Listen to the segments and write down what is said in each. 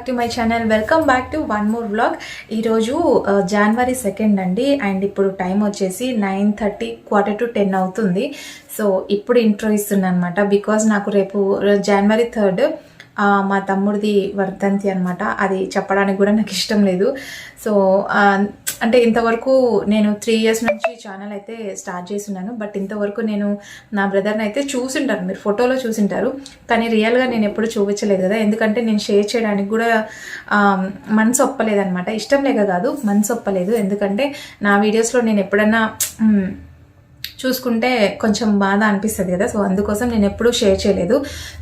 To my channel. Welcome back to one more vlog. ఈరోజు జనవరి 2 అండి. And ఇప్పుడు time వచ్చేసి 9:30 10:45 అవుతుంది. సో ఇప్పుడు ఇంట్రో ఇస్తున్నాను అనమాట. బికాజ్ నాకు రేపు జనవరి 3 మా తమ్ముడిది వర్ధంతి అనమాట. అది చెప్పడానికి కూడా నాకు ఇష్టం లేదు. సో అంటే ఇంతవరకు నేను 3 years నుంచి ఛానల్ అయితే స్టార్ట్ చేస్తున్నాను. బట్ ఇంతవరకు నేను నా బ్రదర్ని అయితే చూసింటారు, మీరు ఫోటోలో చూసింటారు, కానీ రియల్గా నేను ఎప్పుడు చూపించలేదు కదా. ఎందుకంటే నేను షేర్ చేయడానికి కూడా మనసు ఒప్పలేదనమాట. ఇష్టం లేక కాదు, మనసు ఒప్పలేదు. ఎందుకంటే నా వీడియోస్లో నేను ఎప్పుడన్నా చూసుకుంటే కొంచెం బాధ అనిపిస్తుంది కదా. సో అందుకోసం నేను ఎప్పుడూ షేర్ చేయలేదు.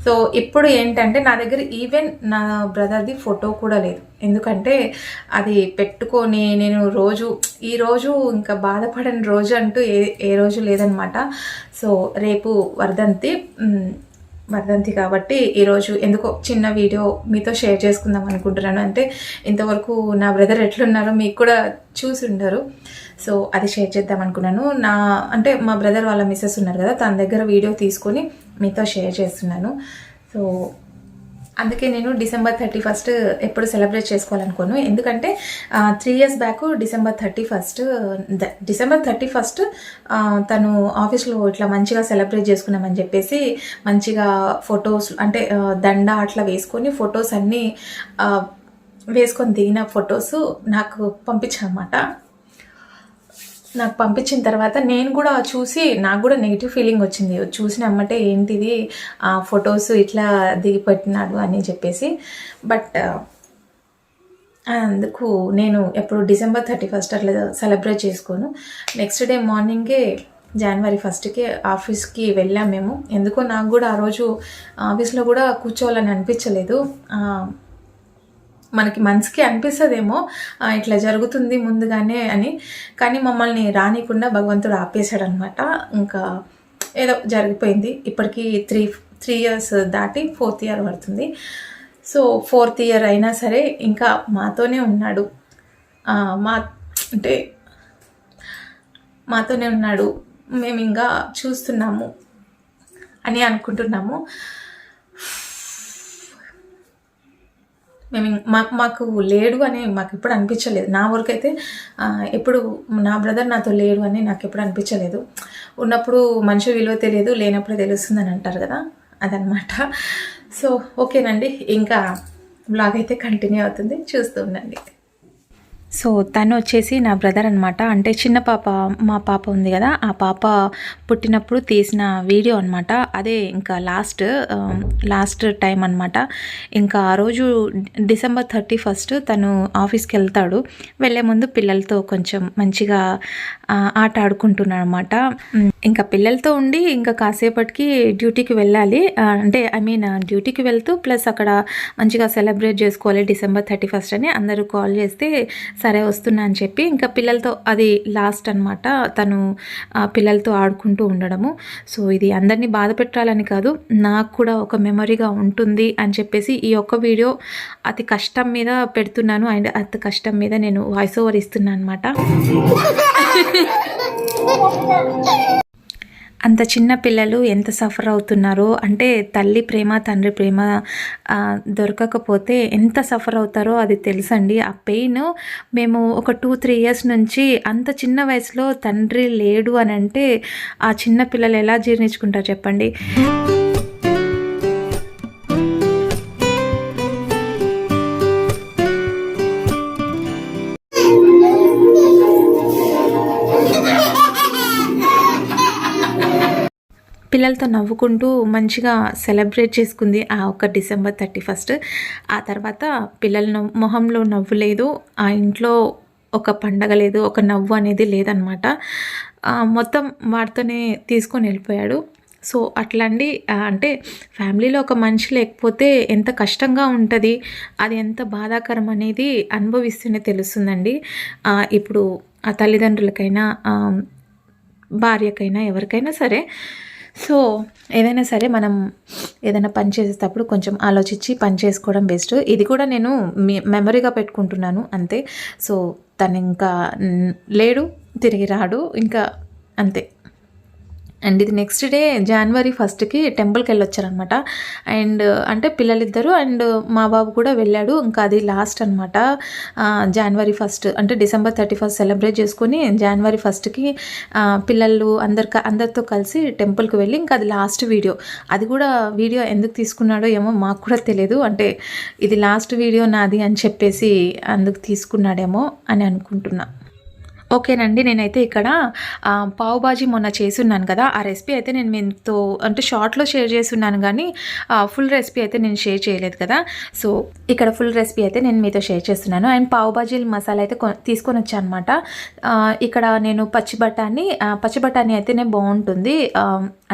సో ఇప్పుడు ఏంటంటే నా దగ్గర ఈవెన్ నా బ్రదర్ది ఫోటో కూడా లేదు. ఎందుకంటే అది పెట్టుకొని నేను ఈరోజు ఇంకా బాధపడని రోజు అంటూ ఏ రోజు లేదనమాట. సో రేపు వర్ధంతి కాబట్టి ఈరోజు ఎందుకో చిన్న వీడియో మీతో షేర్ చేసుకుందాం అనుకుంటున్నాను. అంటే ఇంతవరకు నా బ్రదర్ ఎట్లున్నారో మీకు కూడా చూసి ఉండరు. సో అది షేర్ చేద్దాం అనుకున్నాను. అంటే మా బ్రదర్ వాళ్ళ మిస్సెస్ ఉన్నారు కదా, తన దగ్గర వీడియో తీసుకొని మీతో షేర్ చేస్తున్నాను. సో అందుకే నేను December 31 ఎప్పుడు సెలబ్రేట్ చేసుకోవాలనుకోను. ఎందుకంటే 3 years బ్యాక్ December 31 తను ఆఫీస్లో ఇట్లా మంచిగా సెలబ్రేట్ చేసుకున్నామని చెప్పేసి మంచిగా ఫొటోస్ అంటే దండ అట్లా వేసుకొని ఫొటోస్ అన్నీ వేసుకొని దిగిన ఫొటోస్ నాకు పంపించారన్నమాట. నాకు పంపించిన తర్వాత నేను కూడా చూసి నాకు కూడా నెగిటివ్ ఫీలింగ్ వచ్చింది. చూసిన అమ్మటే ఏంటిది ఆ ఫొటోస్ ఇట్లా దిగిపెట్టినాడు అని చెప్పేసి. బట్ అందుకు నేను ఎప్పుడు December 31 అట్లా సెలబ్రేట్ చేసుకోను. నెక్స్ట్ డే మార్నింగే January 1 ఆఫీస్కి వెళ్ళాం మేము. ఎందుకో నాకు కూడా ఆ రోజు ఆఫీస్లో కూడా కూర్చోవాలని అనిపించలేదు. మనకి మనసుకి అనిపిస్తుందేమో ఇట్లా జరుగుతుంది ముందుగానే అని, కానీ మమ్మల్ని రానికుండా భగవంతుడు ఆపేశాడు అనమాట. ఇంకా ఏదో జరిగిపోయింది. ఇప్పటికీ 3 years దాటి 4th year పడుతుంది. సో 4th year అయినా సరే ఇంకా మాతోనే ఉన్నాడు. మాతోనే ఉన్నాడు, మేము ఇంకా చూస్తున్నాము అని అనుకుంటున్నాము. మాకు లేడు అని మాకు ఎప్పుడు అనిపించలేదు. నా వరకు అయితే ఎప్పుడు నా బ్రదర్ నాతో లేడు అని నాకు ఎప్పుడు అనిపించలేదు. ఉన్నప్పుడు మనిషి విలువ తెలియదు, లేనప్పుడు తెలుస్తుందని అంటారు కదా, అదనమాట. సో ఓకేనండి, ఇంకా బ్లాగ్ అయితే కంటిన్యూ అవుతుంది, చూస్తూ ఉండండి. సో తను వచ్చేసి నా బ్రదర్ అనమాట. అంటే చిన్న పాప, మా పాప ఉంది కదా, ఆ పాప పుట్టినప్పుడు తీసిన వీడియో అనమాట. అదే ఇంకా లాస్ట్ టైం అనమాట. ఇంకా ఆ రోజు December 31 తను ఆఫీస్కి వెళ్తాడు. వెళ్ళే ముందు పిల్లలతో కొంచెం మంచిగా ఆట ఆడుకుంటున్నాడు అనమాట. ఇంకా పిల్లలతో ఉండి ఇంకా కాసేపటికి డ్యూటీకి వెళ్ళాలి. అంటే డ్యూటీకి వెళ్తూ ప్లస్ అక్కడ మంచిగా సెలబ్రేట్ చేసుకోవాలి December 31 అని అందరూ కాల్ చేస్తే సరే వస్తున్నా అని చెప్పి ఇంకా పిల్లలతో, అది లాస్ట్ అనమాట, తను పిల్లలతో ఆడుకుంటూ ఉండడము. సో ఇది అందరినీ బాధ పెట్టాలని కాదు, నాకు కూడా ఒక మెమరీగా ఉంటుంది అని చెప్పేసి ఈ ఒక్క వీడియో అతి కష్టం మీద పెడుతున్నాను. అండ్ అతి కష్టం మీద నేను వాయిస్ ఓవర్ ఇస్తున్నాను అనమాట. అంత చిన్న పిల్లలు ఎంత సఫర్ అవుతున్నారో, అంటే తల్లి ప్రేమ తండ్రి ప్రేమ దొరకకపోతే ఎంత సఫర్ అవుతారో అది తెలుసండి. ఆ పెయిన్ మేము ఒక 2-3 years నుంచి, అంత చిన్న వయసులో తండ్రి లేడు అని అంటే ఆ చిన్న పిల్లలు ఎలా జీర్ణించుకుంటారు చెప్పండి. పిల్లలతో నవ్వుకుంటూ మంచిగా సెలబ్రేట్ చేసుకుంది ఆ ఒక్క December 31. ఆ తర్వాత పిల్లల మొహంలో నవ్వు లేదు, ఆ ఇంట్లో ఒక పండగ లేదు, ఒక నవ్వు అనేది లేదనమాట. మొత్తం వాడితోనే తీసుకొని వెళ్ళిపోయాడు. సో అట్లా అండి. అంటే ఫ్యామిలీలో ఒక మనిషి లేకపోతే ఎంత కష్టంగా ఉంటుంది, అది ఎంత బాధాకరం అనేది అనుభవిస్తూనే తెలుస్తుందండి. ఇప్పుడు ఆ తల్లిదండ్రులకైనా భార్యకైనా ఎవరికైనా సరే. సో ఏదైనా సరే మనం ఏదైనా పని చేసేటప్పుడు కొంచెం ఆలోచించి పని చేసుకోవడం బెస్ట్. ఇది కూడా నేను మెమరీగా పెట్టుకుంటున్నాను అంతే. సో తను ఇంకా లేడు, తిరిగి రాడు, ఇంకా అంతే. అండ్ ఇది నెక్స్ట్ డే January 1కి టెంపుల్కి వెళ్ళొచ్చారనమాట. అండ్ అంటే పిల్లలిద్దరూ అండ్ మా బాబు కూడా వెళ్ళాడు. ఇంకా అది లాస్ట్ అనమాట. January 1 అంటే December 31 సెలబ్రేట్ చేసుకొని January 1కి పిల్లలు అందరితో కలిసి టెంపుల్కి వెళ్ళి ఇంకా అది లాస్ట్ వీడియో. అది కూడా వీడియో ఎందుకు తీసుకున్నాడో ఏమో మాకు కూడా తెలియదు. అంటే ఇది లాస్ట్ వీడియో నాది అని చెప్పేసి అందుకు తీసుకున్నాడేమో అని అనుకుంటున్నా. ఓకేనండి. నేనైతే ఇక్కడ పావు బాజీ మొన్న చేసున్నాను కదా, ఆ రెసిపీ అయితే నేను మీతో అంటే షార్ట్‌లో షేర్ చేసున్నాను గానీ ఫుల్ రెసిపీ అయితే నేను షేర్ చేయలేదు కదా. సో ఇక్కడ ఫుల్ రెసిపీ అయితే నేను మీతో షేర్ చేస్తున్నాను. అండ్ పావు బాజీల మసాలా అయితే తీసుకొని వచ్చాను అనమాట. ఇక్కడ నేను పచ్చి బఠానీ అయితేనే బాగుంటుంది.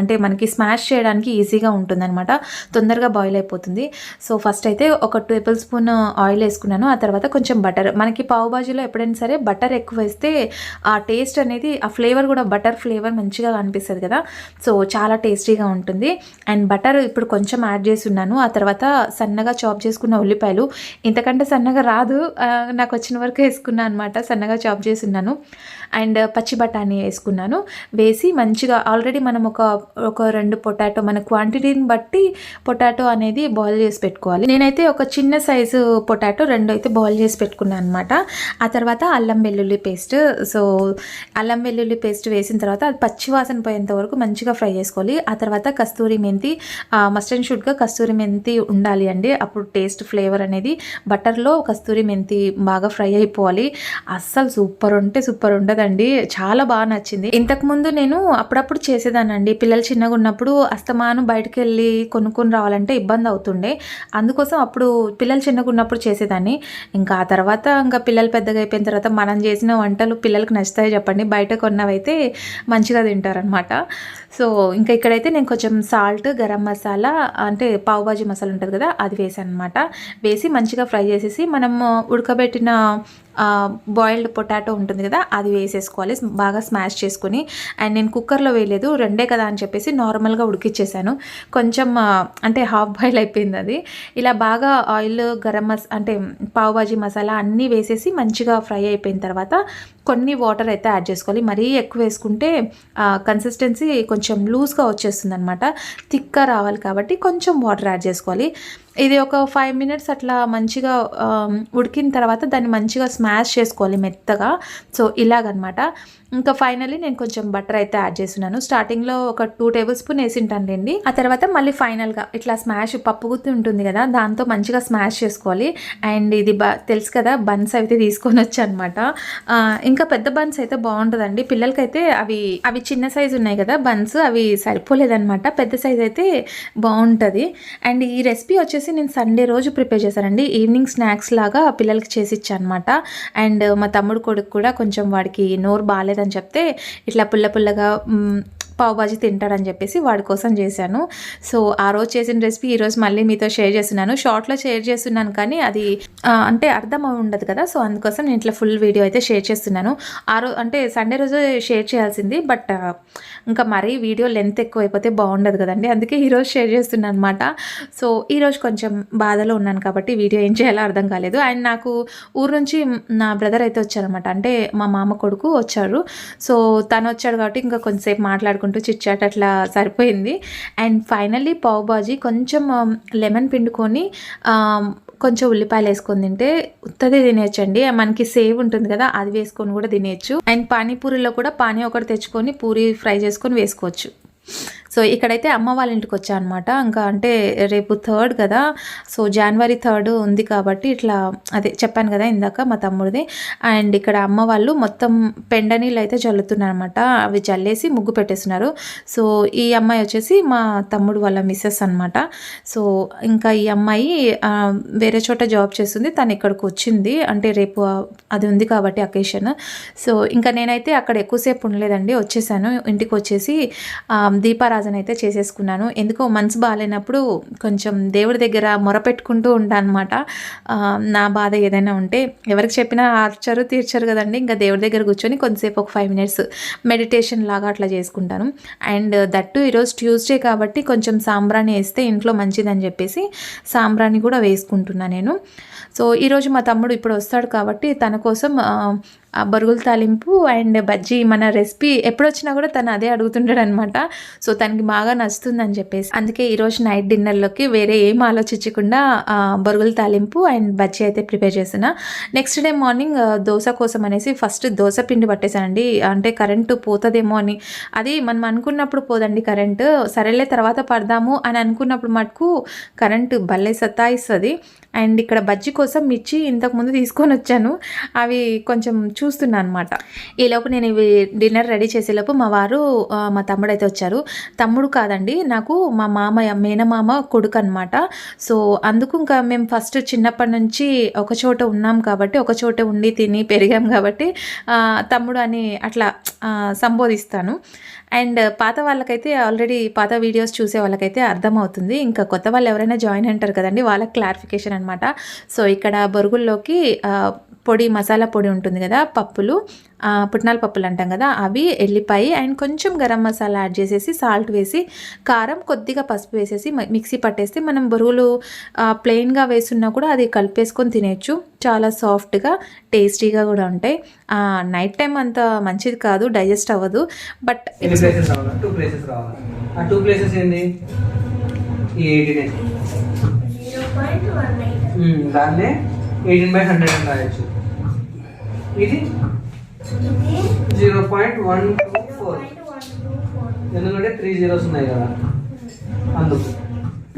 అంటే మనకి స్మాష్ చేయడానికి ఈజీగా ఉంటుందన్నమాట, తొందరగా బాయిల్ అయిపోతుంది. సో ఫస్ట్ అయితే ఒక 2 టేబుల్ స్పూన్ ఆయిల్ వేసుకున్నాను. ఆ తర్వాత కొంచెం బటర్. మనకి పావు బాజీలో ఎప్పుడైనా సరే బటర్ ఎక్కువ వేస్తే ఆ టేస్ట్ అనేది, ఆ ఫ్లేవర్ కూడా బటర్ ఫ్లేవర్ మంచిగా అనిపిస్తుంది కదా. సో చాలా టేస్టీగా ఉంటుంది. అండ్ బటర్ ఇప్పుడు కొంచెం యాడ్ చేసి ఉన్నాను. ఆ తర్వాత సన్నగా చాప్ చేసుకున్న ఉల్లిపాయలు, ఇంతకంటే సన్నగా రాదు, నాకు వచ్చిన వరకు వేసుకున్నాను అనమాట. సన్నగా చాప్ చేసి ఉన్నాను. అండ్ పచ్చి బఠానీ వేసుకున్నాను. వేసి మంచిగా ఆల్రెడీ మనం ఒక 2 పొటాటో, మన క్వాంటిటీని బట్టి పొటాటో అనేది బాయిల్ చేసి పెట్టుకోవాలి. నేనైతే ఒక చిన్న సైజు పొటాటో 2 అయితే బాయిల్ చేసి పెట్టుకున్నాను అనమాట. ఆ తర్వాత అల్లం వెల్లుల్లి పేస్ట్. సో అల్లం వెల్లుల్లి పేస్ట్ వేసిన తర్వాత అది పచ్చి వాసన పోయేంత వరకు మంచిగా ఫ్రై చేసుకోవాలి. ఆ తర్వాత కస్తూరి మెంతి, మస్ట్ అండ్ షుడ్గా కస్తూరి మెంతి ఉండాలి అండి. అప్పుడు టేస్ట్ ఫ్లేవర్ అనేది బటర్లో కస్తూరి మెంతి బాగా ఫ్రై అయిపోవాలి. అస్సలు సూపర్ ఉండదండి. చాలా బాగా నచ్చింది. ఇంతకుముందు నేను అప్పుడప్పుడు చేసేదానండి. పిల్లలు చిన్నగా ఉన్నప్పుడు అస్తమానం బయటకు వెళ్ళి కొనుక్కొని రావాలంటే ఇబ్బంది అవుతుండే. అందుకోసం అప్పుడు పిల్లలు చిన్నగా ఉన్నప్పుడు చేసేదాన్ని. ఇంకా ఆ తర్వాత ఇంకా పిల్లలు పెద్దగా అయిపోయిన తర్వాత మనం చేసిన వంటలు పిల్లలకు నచ్చుతాయి చెప్పండి. బయట కొన్నవైతే మంచిగా తింటారనమాట. సో ఇంకా ఇక్కడైతే నేను కొంచెం సాల్ట్, గరం మసాలా అంటే పావు బాజీ మసాలా ఉంటుంది కదా, అది వేసాను అనమాట. వేసి మంచిగా ఫ్రై చేసేసి మనం ఉడకబెట్టిన బాయిల్డ్ పొటాటో ఉంటుంది కదా, అది వేసేసుకోవాలి బాగా స్మాష్ చేసుకొని. అండ్ నేను కుక్కర్లో వేయలేదు, 2 కదా అని చెప్పేసి నార్మల్గా ఉడికిచ్చేసాను. కొంచెం అంటే హాఫ్ బాయిల్ అయిపోయింది అది. ఇలా బాగా ఆయిల్, అంటే పావు బాజీ మసాలా అన్నీ వేసేసి మంచిగా ఫ్రై అయిపోయిన తర్వాత కొన్ని వాటర్ అయితే యాడ్ చేసుకోవాలి. మరీ ఎక్కువ వేసుకుంటే కన్సిస్టెన్సీ కొంచెం లూజ్గా వచ్చేస్తుంది అనమాట. థిక్గా రావాలి కాబట్టి కొంచెం వాటర్ యాడ్ చేసుకోవాలి. ఇది ఒక 5 minutes అట్లా మంచిగా ఉడికిన తర్వాత దాన్ని మంచిగా స్మాష్ చేసుకోవాలి మెత్తగా. సో ఇలాగనమాట. ఇంకా ఫైనల్లీ నేను కొంచెం బటర్ అయితే యాడ్ చేస్తున్నాను. స్టార్టింగ్లో ఒక 2 టేబుల్ స్పూన్ వేసింటానండి. ఆ తర్వాత మళ్ళీ ఫైనల్గా ఇట్లా స్మాష్, పప్పు గుత్తి ఉంటుంది కదా, దాంతో మంచిగా స్మాష్ చేసుకోవాలి. అండ్ ఇది తెలుసు కదా, బన్స్ అయితే తీసుకొని వచ్చానమాట. ఇంకా పెద్ద బన్స్ అయితే బాగుంటుందండి. పిల్లలకైతే అవి చిన్న సైజు ఉన్నాయి కదా బన్స్, అవి సరిపోలేదనమాట. పెద్ద సైజ్ అయితే బాగుంటుంది. అండ్ ఈ రెసిపీ వచ్చేసి నేను సండే రోజు ప్రిపేర్ చేశానండి. ఈవినింగ్ స్నాక్స్ లాగా పిల్లలకి చేసి ఇచ్చాను అనమాట. అండ్ మా తమ్ముడు కొడుకు కూడా కొంచెం వాడికి నోరు బాగాలేదని చెప్తే ఇట్లా పుల్లగా పావు బాజీ తింటాడని చెప్పేసి వాడి కోసం చేశాను. సో ఆ రోజు చేసిన రెసిపీ ఈరోజు మళ్ళీ మీతో షేర్ చేస్తున్నాను. షార్ట్లో షేర్ చేస్తున్నాను కానీ అది అంటే అర్థం ఉండదు కదా. సో అందుకోసం నేను ఇట్లా ఫుల్ వీడియో అయితే షేర్ చేస్తున్నాను. అంటే సండే రోజు షేర్ చేయాల్సింది, బట్ ఇంకా మరీ వీడియో లెంత్ ఎక్కువ అయిపోతే బాగుండదు కదండి. అందుకే ఈరోజు షేర్ చేస్తున్నాను అనమాట. సో ఈరోజు కొంచెం బాధలో ఉన్నాను కాబట్టి వీడియో ఏం చేయాలో అర్థం కాలేదు. అండ్ నాకు ఊరు నుంచి నా బ్రదర్ అయితే వచ్చారనమాట, అంటే మా మామ కొడుకు వచ్చారు. సో తను వచ్చాడు కాబట్టి ఇంకా కొంచెంసేపు మాట్లాడుకుంటూ చిట్చాట్ అట్లా సరిపోయింది. అండ్ ఫైనల్లీ పావు బాజీ కొంచెం లెమన్ పిండుకొని కొంచెం ఉల్లిపాయలు వేసుకొని తింటే ఉత్తదే తినేయచ్చండి. మనకి సేవ్ ఉంటుంది కదా, అది వేసుకొని కూడా తినేయచ్చు. అండ్ పానీపూరిలో కూడా పానీ ఒకటి తెచ్చుకొని పూరి ఫ్రై చేసుకొని వేసుకోవచ్చు. సో ఇక్కడైతే అమ్మ వాళ్ళ ఇంటికి వచ్చా అనమాట. ఇంకా అంటే రేపు 3rd కదా, సో January 3rd ఉంది కాబట్టి ఇట్లా అదే చెప్పాను కదా ఇందాక మా తమ్ముడిది. అండ్ ఇక్కడ అమ్మ వాళ్ళు మొత్తం పెండ నీళ్ళు అయితే జల్లుతున్నారు అనమాట. అవి జల్లేసి ముగ్గు పెట్టేస్తున్నారు. సో ఈ అమ్మాయి వచ్చేసి మా తమ్ముడు వాళ్ళ మిస్సెస్ అనమాట. సో ఇంకా ఈ అమ్మాయి వేరే చోట జాబ్ చేస్తుంది, తను ఇక్కడికి వచ్చింది. అంటే రేపు అది ఉంది కాబట్టి అకేషన్. సో ఇంకా నేనైతే అక్కడ ఎక్కువసేపు ఉండలేదండి, వచ్చేసాను. ఇంటికి వచ్చేసి దీపారాధన అయితే చేసేసుకున్నాను. ఎందుకో మనసు బాగాలేనప్పుడు కొంచెం దేవుడి దగ్గర మొరపెట్టుకుంటూ ఉంటాను అనమాట. నా బాధ ఏదైనా ఉంటే ఎవరికి చెప్పినా తీర్చరు కదండి. ఇంకా దేవుడి దగ్గర కూర్చొని కొంతసేపు ఒక 5 minutes మెడిటేషన్ లాగా అట్లా చేసుకుంటాను. అండ్ దట్టు ఈరోజు ట్యూస్డే కాబట్టి కొంచెం సాంబ్రాణి వేస్తే ఇంట్లో మంచిదని చెప్పేసి సాంబ్రాణి కూడా వేసుకుంటున్నా నేను. సో ఈరోజు మా తమ్ముడు ఇప్పుడు వస్తాడు కాబట్టి తన కోసం బొరుగుల తాలింపు అండ్ బజ్జీ మన రెసిపీ ఎప్పుడు వచ్చినా కూడా తను అదే అడుగుతుంటాడు అనమాట. సో తనకి బాగా నచ్చుతుందని చెప్పేసి అందుకే ఈరోజు నైట్ డిన్నర్లోకి వేరే ఏం ఆలోచించకుండా బొరుగుల తాలింపు అండ్ బజ్జీ అయితే ప్రిపేర్ చేస్తున్నా. నెక్స్ట్ డే మార్నింగ్ దోశ కోసం అనేసి ఫస్ట్ దోశ పిండి పట్టేశానండి. అంటే కరెంటు పోతుందేమో అని. అది మనం అనుకున్నప్పుడు పోదండి కరెంటు. సరేలే తర్వాత పడదాము అని అనుకున్నప్పుడు మటుకు కరెంటు భలే సతాయిస్తుంది. అండ్ ఇక్కడ బజ్జీ కోసం మిర్చి ఇంతకుముందు తీసుకొని వచ్చాను. అవి కొంచెం చూస్తున్నాను అనమాట. ఈలోపు నేను ఇవి డిన్నర్ రెడీ చేసేలోపు మా వారు మా తమ్ముడు అయితే వచ్చారు. తమ్ముడు కాదండి, నాకు మా మామయ్య మేనమామ కొడుకు అనమాట. సో అందుకు ఇంకా మేము ఫస్ట్ చిన్నప్పటి నుంచి ఒక చోట ఉన్నాం కాబట్టి, ఒక చోట ఉండి తిని పెరిగాం కాబట్టి తమ్ముడు అని అట్లా సంబోధిస్తాను. అండ్ పాత వాళ్ళకైతే ఆల్రెడీ పాత వీడియోస్ చూసే వాళ్ళకైతే అర్థమవుతుంది. ఇంకా కొత్త వాళ్ళు ఎవరైనా జాయిన్ అంటారు కదండి, వాళ్ళకి క్లారిఫికేషన్ అనమాట. సో ఇక్కడ బొరుగుల్లోకి పొడి మసాలా పొడి ఉంటుంది కదా, పప్పులు పుట్నాల పప్పులు అంటాం కదా, అవి ఎల్లిపాయ అండ్ కొంచెం గరం మసాలా యాడ్ చేసేసి సాల్ట్ వేసి కారం కొద్దిగా పసుపు వేసేసి మిక్సీ పట్టేస్తే మనం బొరుగులు ప్లెయిన్గా వేసున్నా కూడా అది కలిపేసుకొని తినేయచ్చు. చాలా సాఫ్ట్గా టేస్టీగా కూడా ఉంటాయి. నైట్ టైం అంత మంచిది కాదు, డైజెస్ట్ అవ్వదు. బట్ దాన్నే 18/100 అని రాయొచ్చు. ఇది 0.124 ఎందుకంటే 3 zeros ఉన్నాయి కదా అందుకు.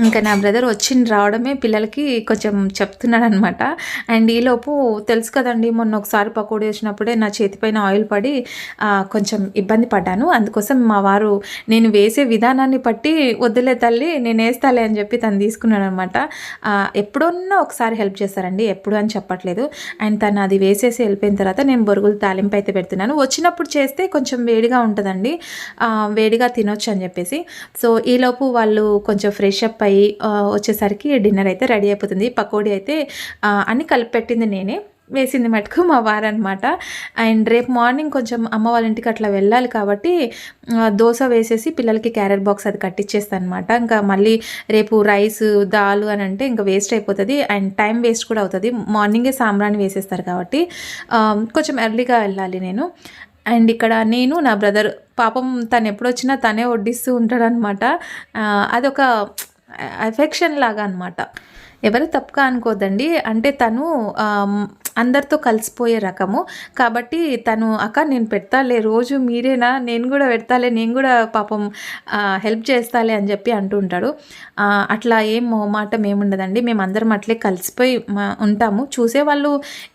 ఇంకా నా బ్రదర్ రావడమే పిల్లలకి కొంచెం చెప్తున్నాడు అనమాట. అండ్ ఈలోపు తెలుసు కదండి, మొన్న ఒకసారి పకోడీ వేసినప్పుడే నా చేతిపైన ఆయిల్ పడి కొంచెం ఇబ్బంది పడ్డాను. అందుకోసం మా వారు నేను వేసే విధానాన్ని బట్టి వద్దులే తల్లి నేను వేస్తాలే అని చెప్పి తను తీసుకున్నాడు అనమాట. ఎప్పుడన్నా ఒకసారి హెల్ప్ చేస్తారండి, ఎప్పుడు అని చెప్పట్లేదు. అండ్ తను అది వేసేసి వెళ్ళిపోయిన తర్వాత నేను బొరుగులు తాలింపు అయితే పెడుతున్నాను. వచ్చినప్పుడు చేస్తే కొంచెం వేడిగా ఉంటుందండి, వేడిగా తినొచ్చు అని చెప్పేసి. సో ఈలోపు వాళ్ళు కొంచెం ఫ్రెష్ అప్ అయ్యి వచ్చేసరికి డిన్నర్ అయితే రెడీ అయిపోతుంది. పకోడీ అయితే అన్ని కలిపి పెట్టింది నేనే, వేసింది మటుకు మా వారు అనమాట. అండ్ రేపు మార్నింగ్ కొంచెం అమ్మ వాళ్ళ ఇంటికి అట్లా వెళ్ళాలి కాబట్టి దోశ వేసేసి పిల్లలకి క్యారెట్ బాక్స్ అది కట్టించేస్తాను అనమాట. ఇంకా మళ్ళీ రేపు రైస్ దాల్ అని అంటే ఇంకా వేస్ట్ అయిపోతుంది అండ్ టైం వేస్ట్ కూడా అవుతుంది. మార్నింగే సాంబ్రాణి వేసేస్తారు కాబట్టి కొంచెం ఎర్లీగా వెళ్ళాలి నేను. అండ్ ఇక్కడ నేను నా బ్రదర్ పాపం తను ఎప్పుడొచ్చినా తనే వడ్డిస్తూ ఉంటాడనమాట. అదొక ఎఫెక్షన్ లాగా అనమాట. ఎవరు తప్పుగా అనుకోద్దండి, అంటే తను అందరితో కలిసిపోయే రకము కాబట్టి తను అక్క నేను పెడతాలే రోజు మీరేనా, నేను కూడా పెడతాలే, నేను కూడా పాపం హెల్ప్ చేస్తాలే అని చెప్పి అంటూ ఉంటాడు. అట్లా ఏం మొహమాటం ఏముండదండి, మేము అందరం అట్లే కలిసిపోయి ఉంటాము. చూసేవాళ్ళు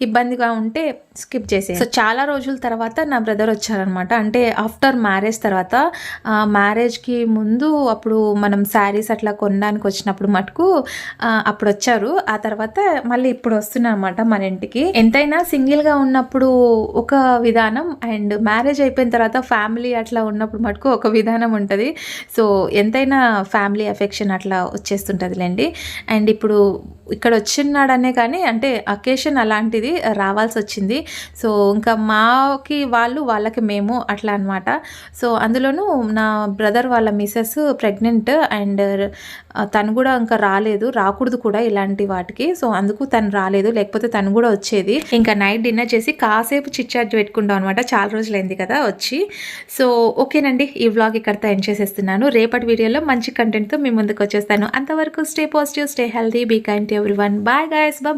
ఇబ్బందిగా ఉంటే స్కిప్ చేసే. సో చాలా రోజుల తర్వాత నా బ్రదర్ వచ్చారనమాట. అంటే ఆఫ్టర్ మ్యారేజ్ తర్వాత, మ్యారేజ్కి ముందు అప్పుడు మనం శారీస్ అట్లా కొనడానికి వచ్చినప్పుడు మటుకు అప్పుడు వచ్చారు. ఆ తర్వాత మళ్ళీ ఇప్పుడు వస్తున్నా అనమాట మన ఇంటికి. ఎంతైనా సింగిల్గా ఉన్నప్పుడు ఒక విధానం అండ్ మ్యారేజ్ అయిపోయిన తర్వాత ఫ్యామిలీ అట్లా ఉన్నప్పుడు మటుకు ఒక విధానం ఉంటుంది. సో ఎంతైనా ఫ్యామిలీ అఫెక్షన్ అట్లా వచ్చేస్తుంటుందిలేండి. అండ్ ఇప్పుడు ఇక్కడ వచ్చినాడనే కానీ అంటే అకేషన్ అలాంటిది రావాల్సి వచ్చింది. సో ఇంకా మాకి వాళ్ళకి మేము అట్లా అనమాట. సో అందులోనూ నా బ్రదర్ వాళ్ళ మిసెస్ ప్రెగ్నెంట్ అండ్ తను కూడా ఇంకా రాకూడదు కూడా ఇలాంటి వాటికి. సో అందుకు తను రాలేదు, లేకపోతే తను కూడా వచ్చేది. ఇంకా నైట్ డిన్నర్ చేసి కాసేపు చిట్చాట్ పెట్టుకుంటాం అనమాట. చాలా రోజులైంది కదా వచ్చి. సో ఓకేనండి, ఈ వ్లాగ్ ఇక్కడితో ఎండ్ చేసేస్తున్నాను. రేపటి వీడియోలో మంచి కంటెంట్తో మీ ముందుకు వచ్చేస్తాను. అంతవరకు stay positive, stay healthy, be kind to everyone. Bye guys, bye.